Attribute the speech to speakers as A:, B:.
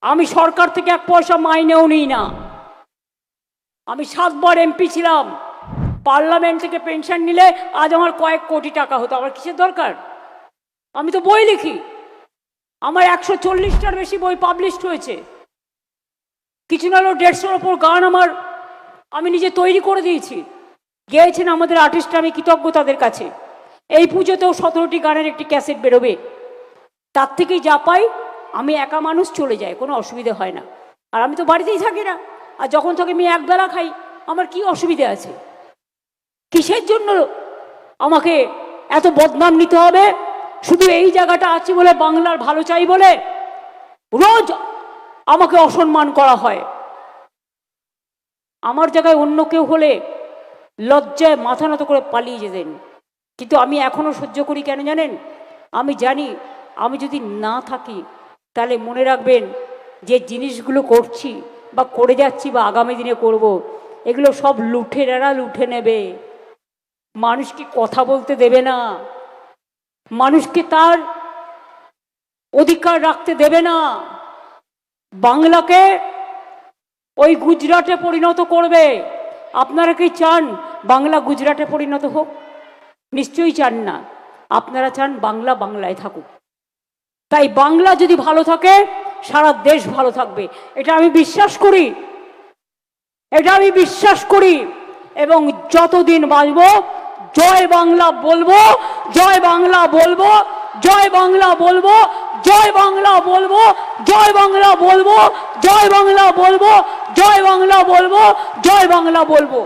A: আমি সরকার থেকে এক পয়সা মাইনেও নিই না। আমি 7 বার এমপি ছিলাম। পার্লামেন্ট থেকে পেনশন নিলে আজ আমার কয়েক কোটি টাকা হতো। আমার কিসের দরকার? আমি তো বই লিখি। আমার 140টার বেশি বই পাবলিশড হয়েছে। কিছু না হলেও 150-এর ওপর গান আমি নিজে তৈরি করে দিয়েছি। গেয়েছেন আমাদের আর্টিস্ট, আমি কৃতজ্ঞ তাদের কাছে। এই পুজোতেও 17টি গানের একটি ক্যাসেট বেরোবে। তার থেকেই যা পাই আমি একা মানুষ চলে যায়, কোনো অসুবিধা হয় না। আর আমি তো বাড়িতেই থাকি না, আর যখন থাকি আমি একবেলা খাই। আমার কি অসুবিধা আছে? কিসের জন্য আমাকে এত বদনাম নিতে হবে? শুধু এই জায়গাটা আছে বলে, বাংলার ভালো চাই বলে রোজ আমাকে অসম্মান করা হয়। আমার জায়গায় অন্য কেউ হলে লজ্জায় মাথা নত করে পালিয়ে যেতেন, কিন্তু আমি এখনো সহ্য করি। কেন জানেন? আমি জানি আমি যদি না থাকি তাহলে মনে রাখবেন যে জিনিসগুলো করছি বা করে যাচ্ছি বা আগামী দিনে করব, এগুলো সব লুঠেরারা লুঠে নেবে। মানুষকে কথা বলতে দেবে না, মানুষকে তার অধিকার রাখতে দেবে না। বাংলাকে ওই গুজরাটে পরিণত করবে। আপনারা কি চান বাংলা গুজরাটে পরিণত হোক? নিশ্চয়ই চান না। আপনারা চান বাংলা বাংলায় থাকুক। তাই বাংলা যদি ভালো থাকে সারা দেশ ভালো থাকবে, এটা আমি বিশ্বাস করি। এটা আমি বিশ্বাস করি। এবং যতদিন বাঁচব জয় বাংলা বলবো, জয় বাংলা বলবো, জয় বাংলা বলবো, জয় বাংলা বলবো, জয় বাংলা বলবো, জয় বাংলা বলবো, জয় বাংলা বলবো, জয় বাংলা বলবো।